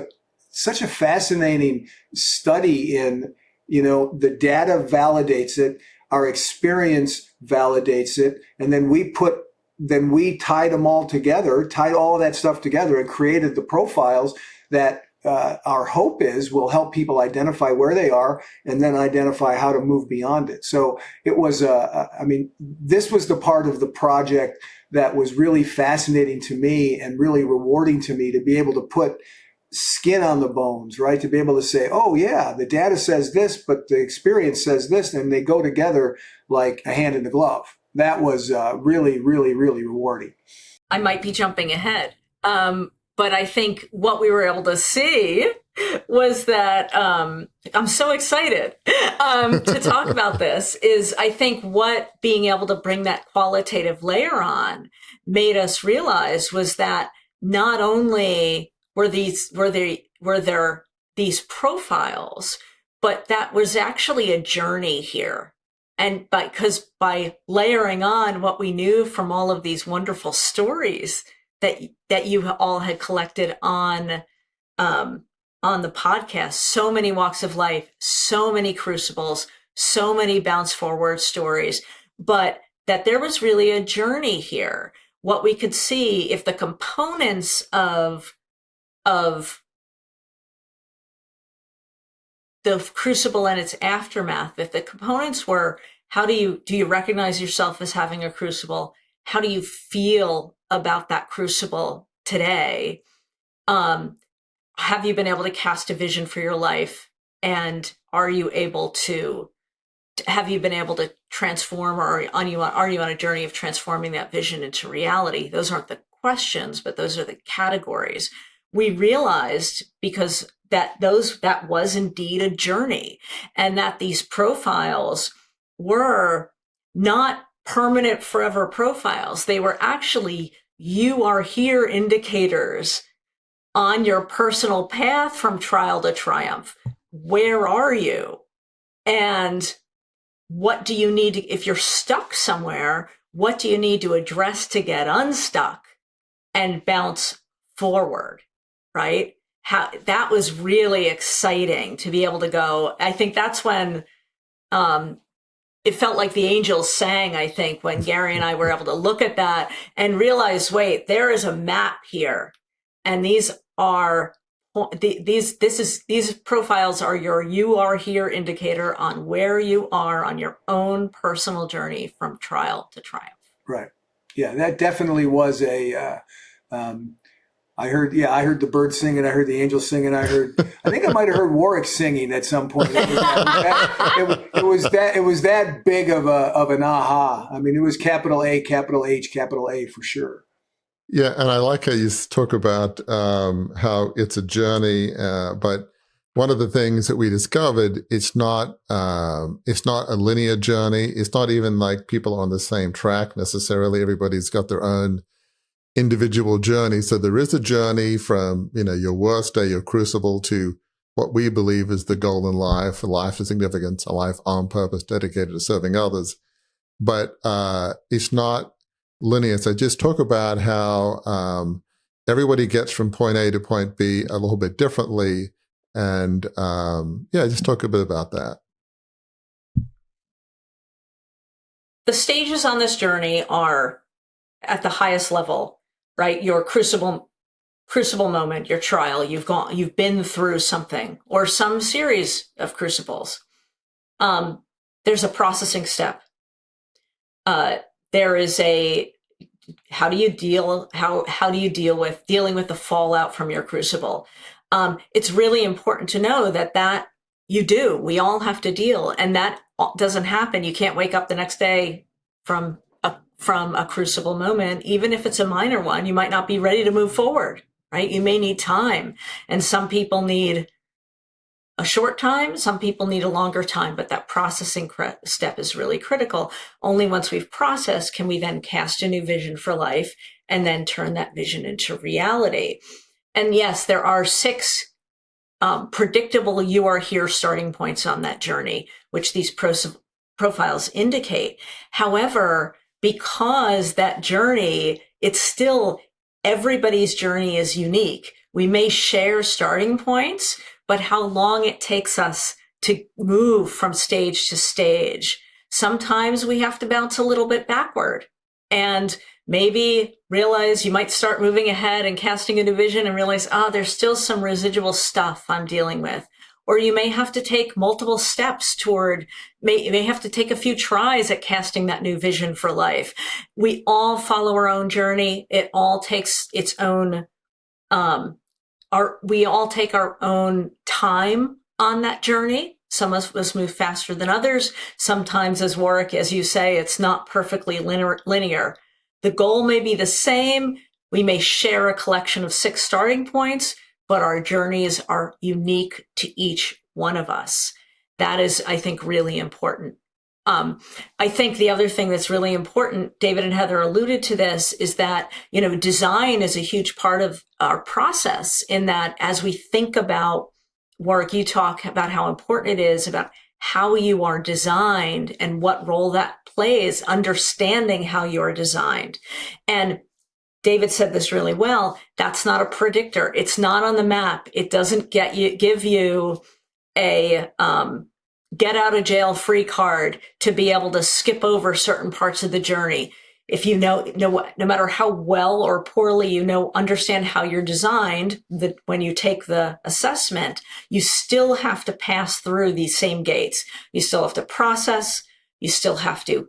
[SPEAKER 1] such a fascinating study in, the data validates it, our experience validates it, and then we tied them all together, tied all of that stuff together and created the profiles that our hope is will help people identify where they are and then identify how to move beyond it. So it was, this was the part of the project that was really fascinating to me and really rewarding to me, to be able to put skin on the bones, right? To be able to say, oh yeah, the data says this, but the experience says this, and they go together like a hand in the glove. That was really, really, really rewarding.
[SPEAKER 3] I might be jumping ahead. But I think what we were able to see was that I'm so excited to talk about this. Is I think what being able to bring that qualitative layer on made us realize was that not only were there these profiles, but that was actually a journey here. And because by layering on what we knew from all of these wonderful stories that you all had collected on the podcast, so many walks of life, so many crucibles, so many bounce forward stories, but that there was really a journey here. What we could see, if the components of the crucible and its aftermath, if the components were, how do you recognize yourself as having a crucible? How do you feel about that crucible today? Have you been able to cast a vision for your life? And have you been able to transform, or are you on a journey of transforming that vision into reality? Those aren't the questions, but those are the categories. We realized because that was indeed a journey, and that these profiles were not permanent forever profiles. They were actually, you are here indicators on your personal path from trial to triumph. Where are you? And what do you need to, if you're stuck somewhere, what do you need to address to get unstuck and bounce forward, right? That was really exciting to be able to go. I think that's when it felt like the angels sang, I think, when Gary and I were able to look at that and realize, wait, there is a map here. And these are these profiles are your you are here indicator on where you are on your own personal journey from trial to triumph.
[SPEAKER 1] Right. Yeah, that definitely was I heard the birds singing. I heard the angels singing. I think I might have heard Warwick singing at some point. It was that big of an aha. I mean, it was capital A, capital H, capital A for sure.
[SPEAKER 2] Yeah, and I like how you talk about how it's a journey, but one of the things that we discovered, it's not a linear journey. It's not even like people on the same track necessarily. Everybody's got their own individual journey. So there is a journey from, your worst day, your crucible, to what we believe is the goal in life, a life of significance, a life on purpose dedicated to serving others. But it's not linear. So just talk about how everybody gets from point A to point B a little bit differently. And just talk a bit about that.
[SPEAKER 3] The stages on this journey are at the highest level, right? Your crucible moment, your trial, you've been through something or some series of crucibles. There's a processing step. There is how do you deal with dealing with the fallout from your crucible? It's really important to know that we all have to deal, and that doesn't happen. You can't wake up the next day from a crucible moment, even if it's a minor one. You might not be ready to move forward, right? You may need time, and some people need a short time, some people need a longer time, but that processing step is really critical. Only once we've processed can we then cast a new vision for life and then turn that vision into reality. And yes, there are 6 predictable you are here starting points on that journey, which these profiles indicate. However, because that journey, it's still, everybody's journey is unique. We may share starting points, but how long it takes us to move from stage to stage. Sometimes we have to bounce a little bit backward and maybe realize you might start moving ahead and casting a new vision and realize, there's still some residual stuff I'm dealing with. Or you may have to take multiple steps you may have to take a few tries at casting that new vision for life. We all follow our own journey. It all takes its own, we all take our own time on that journey. Some of us move faster than others. Sometimes, as Warwick, as you say, it's not perfectly linear. The goal may be the same. We may share a collection of 6 starting points, but our journeys are unique to each one of us. That is, I think, really important. I think the other thing that's really important, David and Heather alluded to this, is that, design is a huge part of our process, in that as we think about work, you talk about how important it is about how you are designed and what role that plays, understanding how you are designed. And David said this really well. That's not a predictor. It's not on the map. It doesn't give you a get out of jail free card to be able to skip over certain parts of the journey. If no matter how well or poorly understand how you're designed, that when you take the assessment, you still have to pass through these same gates. You still have to process. You still have to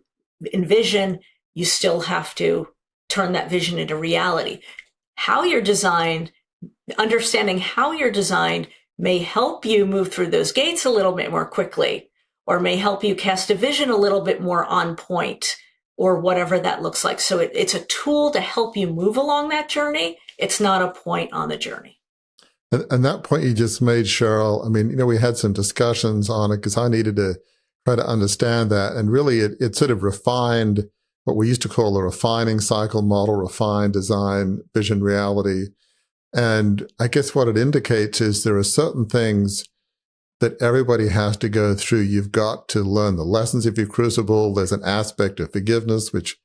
[SPEAKER 3] envision. You still have to turn that vision into reality. How you're designed, understanding how you're designed may help you move through those gates a little bit more quickly, or may help you cast a vision a little bit more on point, or whatever that looks like. So it's a tool to help you move along that journey. It's not a point on the journey.
[SPEAKER 2] And that point you just made, Cheryl, I mean, we had some discussions on it because I needed to try to understand that. And really it sort of refined what we used to call the refining cycle model, refined design, vision, reality. And I guess what it indicates is there are certain things that everybody has to go through. You've got to learn the lessons of your crucible. There's an aspect of forgiveness, which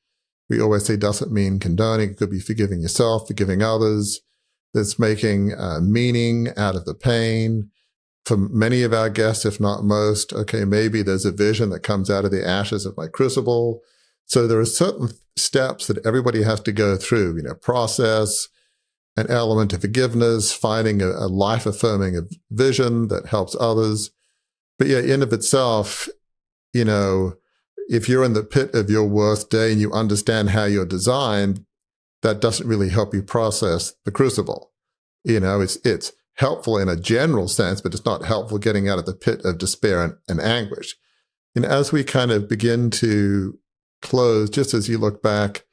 [SPEAKER 2] we always say doesn't mean condoning. It could be forgiving yourself, forgiving others. That's making meaning out of the pain. For many of our guests, if not most, okay, maybe there's a vision that comes out of the ashes of my crucible. So there are certain steps that everybody has to go through, process. an element of forgiveness, finding a life-affirming vision that helps others. But yeah, in of itself, you know, if you're in the pit of your worst day and you understand how you're designed, that doesn't really help you process the crucible. You know, it's helpful in a general sense, but it's not helpful getting out of the pit of despair and anguish. And as we kind of begin to close, just as you look back,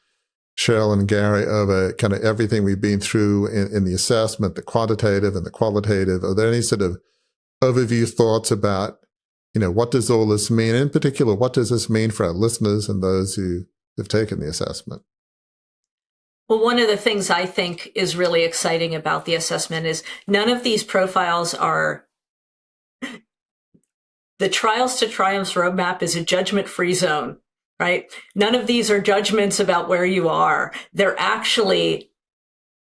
[SPEAKER 2] Cheryl and Gary, over kind of everything we've been through in the assessment, the quantitative and the qualitative, are there any sort of overview thoughts about, you know, what does all this mean? In particular, what does this mean for our listeners and those who have taken the assessment?
[SPEAKER 3] Well, one of the things I think is really exciting about the assessment is none of these profiles are, the Trials to Triumphs roadmap is a judgment-free zone, right? None of these are judgments about where you are. They're actually,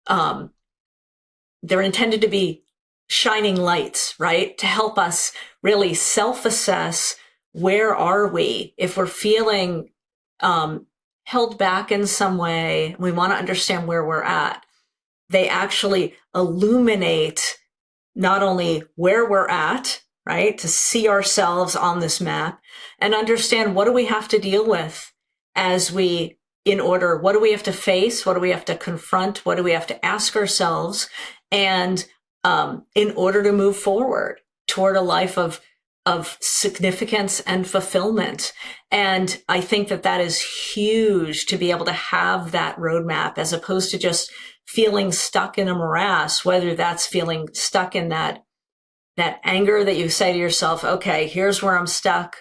[SPEAKER 3] they're intended to be shining lights, right? To help us really self-assess, where are we? If we're feeling held back in some way, we want to understand where we're at. They actually illuminate not only where we're at, right? To see ourselves on this map and understand, what do we have to deal with as we, in order, what do we have to face? What do we have to confront? What do we have to ask ourselves? And in order to move forward toward a life of significance and fulfillment. And I think that that is huge, to be able to have that roadmap, as opposed to just feeling stuck in a morass, whether that's feeling stuck in that anger that you say to yourself, okay, here's where I'm stuck.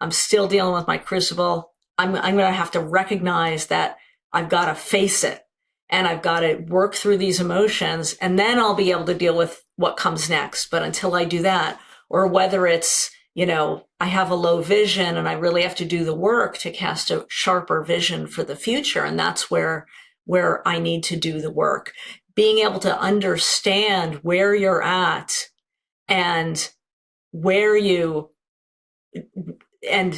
[SPEAKER 3] I'm still dealing with my crucible. I'm going to have to recognize that I've got to face it, and I've got to work through these emotions, and then I'll be able to deal with what comes next. But until I do that, or whether it's, you know, I have a low vision and I really have to do the work to cast a sharper vision for the future. And that's where I need to do the work. Being able to understand where you're at and where you can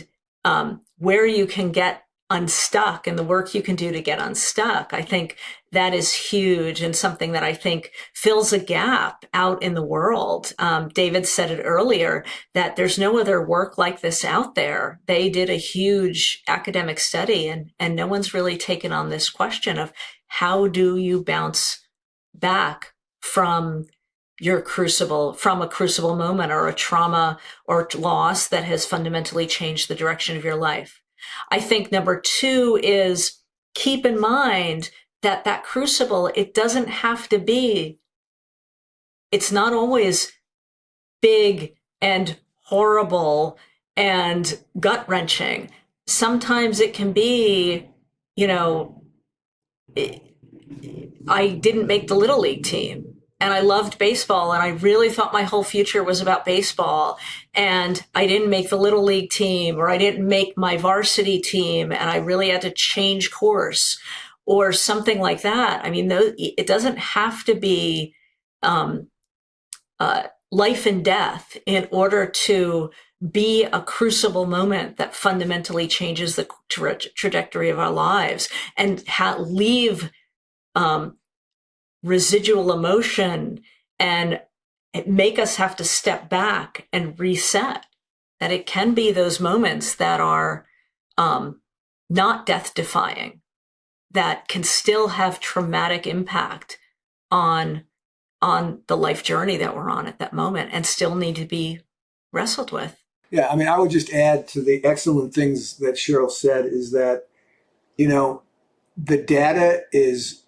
[SPEAKER 3] get unstuck, and the work you can do to get unstuck. I think that is huge, and something that I think fills a gap out in the world. David said it earlier, that there's no other work like this out there. They did a huge academic study, and no one's really taken on this question of, how do you bounce back from your crucible, from a crucible moment or a trauma or loss that has fundamentally changed the direction of your life. I think number two is, keep in mind that crucible, it doesn't have to be, it's not always big and horrible and gut-wrenching. Sometimes it can be, you know, I didn't make the Little League team, and I loved baseball, and I really thought my whole future was about baseball, and I didn't make the Little League team, or I didn't make my varsity team, and I really had to change course, or something like that. I mean, it doesn't have to be life and death in order to be a crucible moment that fundamentally changes the trajectory of our lives, and leave residual emotion and make us have to step back and reset. That it can be those moments that are not death-defying, that can still have traumatic impact on the life journey that we're on at that moment, and still need to be wrestled with.
[SPEAKER 1] Yeah, I mean, I would just add to the excellent things that Cheryl said, is that, you know, the data is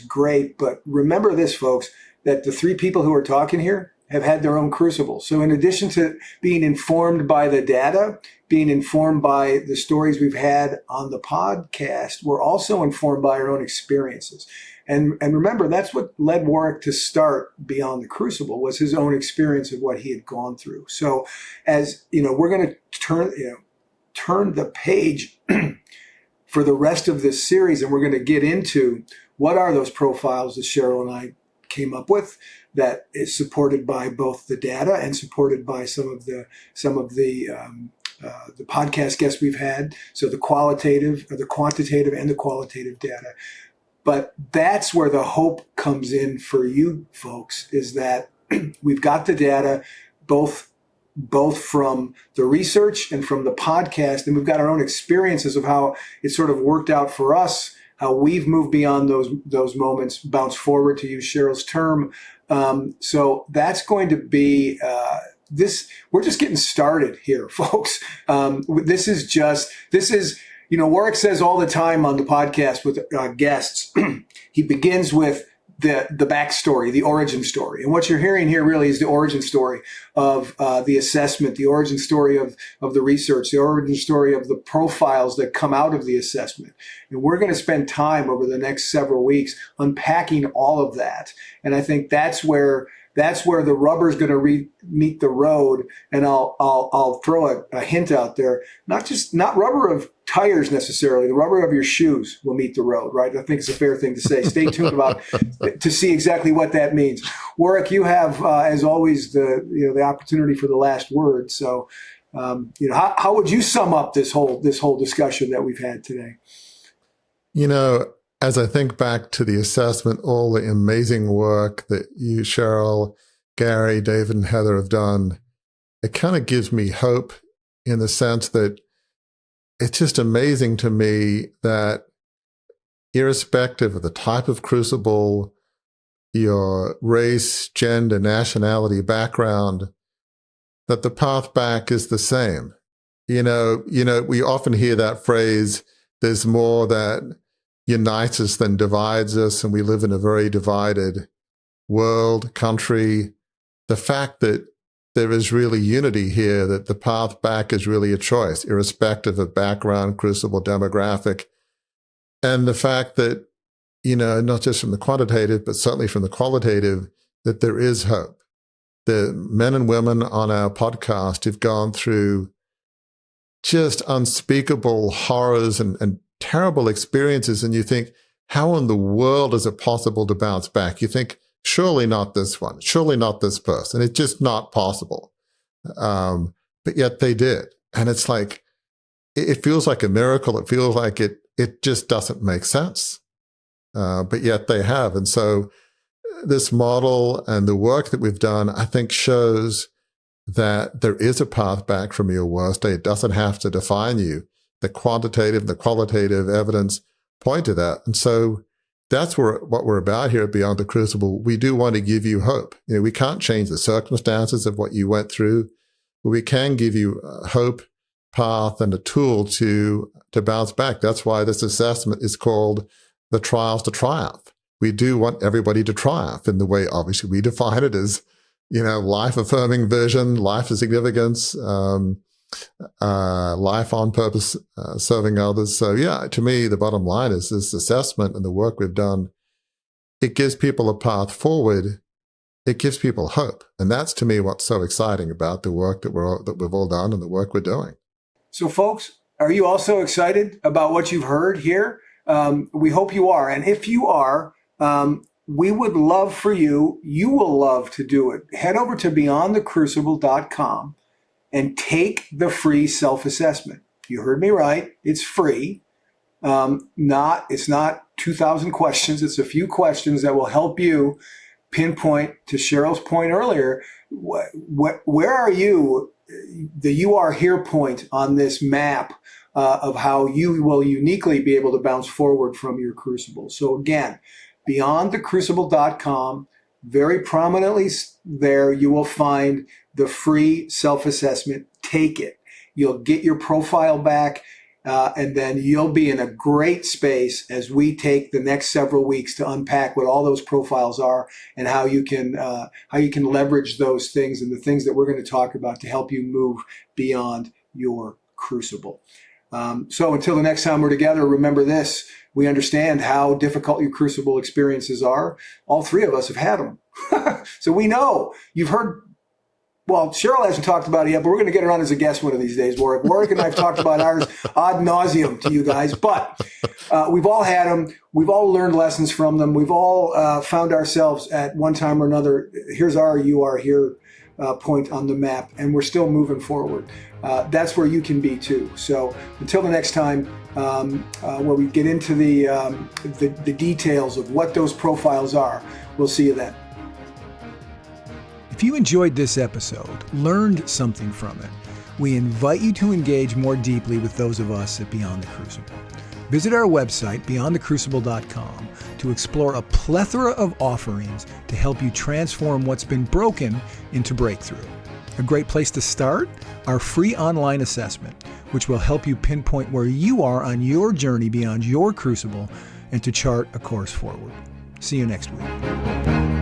[SPEAKER 1] great, but remember this, folks, that the three people who are talking here have had their own crucible. So in addition to being informed by the data, being informed by the stories we've had on the podcast, we're also informed by our own experiences. And remember, that's what led Warwick to start Beyond the Crucible, was his own experience of what he had gone through. So as you know, we're going to turn the page for the rest of this series, and we're going to get into what are those profiles that Cheryl and I came up with, that is supported by both the data and supported by some of the podcast guests we've had. So the quantitative and the qualitative data. But that's where the hope comes in for you folks, is that we've got the data, both from the research and from the podcast, and we've got our own experiences of how it sort of worked out for us, how we've moved beyond those moments, bounce forward, to use Cheryl's term. So that's going to be this. We're just getting started here, folks. This is, Warwick says all the time on the podcast with guests, he begins with the backstory, the origin story. And what you're hearing here really is the origin story of the assessment, the origin story of the research, the origin story of the profiles that come out of the assessment. And we're going to spend time over the next several weeks unpacking all of that. And I think that's where the rubber is going to meet the road. And I'll throw a hint out there, not rubber of tires necessarily, the rubber of your shoes will meet the road, right? I think it's a fair thing to say. Stay tuned to see exactly what that means. Warwick, you have, as always, the opportunity for the last word. So, how would you sum up this whole discussion that we've had today?
[SPEAKER 2] As I think back to the assessment, all the amazing work that you, Cheryl, Gary, David, and Heather have done, it kind of gives me hope in the sense that it's just amazing to me that irrespective of the type of crucible, your race, gender, nationality, background, that the path back is the same. We often hear that phrase, there's more that unites us than divides us, and we live in a very divided world, country. The fact that there is really unity here, that the path back is really a choice, irrespective of background, crucible, demographic. And the fact that, not just from the quantitative, but certainly from the qualitative, that there is hope. The men and women on our podcast have gone through just unspeakable horrors and terrible experiences, and you think, how in the world is it possible to bounce back? You think, surely not this one, surely not this person. It's just not possible. But yet they did. And it's like, it feels like a miracle. It feels like it just doesn't make sense. But yet they have. And so this model and the work that we've done, I think, shows that there is a path back from your worst day. It doesn't have to define you. The quantitative, the qualitative evidence point to that. And so that's what we're about here at Beyond the Crucible. We do want to give you hope. We can't change the circumstances of what you went through, but we can give you a hope, path, and a tool to bounce back. That's why this assessment is called the Trials to Triumph. We do want everybody to triumph in the way, obviously, we define it as, life-affirming vision, life of significance, life on purpose, serving others. So yeah, to me, the bottom line is this assessment and the work we've done, it gives people a path forward. It gives people hope. And that's, to me, what's so exciting about the work that we've all done and the work we're doing.
[SPEAKER 1] So folks, are you also excited about what you've heard here? We hope you are. And if you are, we would love for you will love to do it. Head over to beyondthecrucible.com and take the free self-assessment. You heard me right. It's free. It's not 2,000 questions. It's a few questions that will help you pinpoint, to Cheryl's point earlier, where are you, the you are here point on this map of how you will uniquely be able to bounce forward from your crucible. So again, beyondthecrucible.com, very prominently there, you will find the free self-assessment. Take it. You'll get your profile back, and then you'll be in a great space as we take the next several weeks to unpack what all those profiles are and how you can leverage those things and the things that we're going to talk about to help you move beyond your crucible. So until the next time we're together, remember this. We understand how difficult your crucible experiences are. All three of us have had them. So we know. You've heard, well, Cheryl hasn't talked about it yet, but we're going to get her on as a guest one of these days, Warwick. Warwick and I have talked about ours ad nauseum to you guys, but we've all had them. We've all learned lessons from them. We've all found ourselves at one time or another, here's our you are here point on the map, and we're still moving forward. That's where you can be too. So until the next time, where we get into the details of what those profiles are, we'll see you then.
[SPEAKER 6] If you enjoyed this episode, learned something from it, we invite you to engage more deeply with those of us at Beyond the Crucible. Visit our website, beyondthecrucible.com, to explore a plethora of offerings to help you transform what's been broken into breakthrough. A great place to start? Our free online assessment, which will help you pinpoint where you are on your journey beyond your crucible and to chart a course forward. See you next week.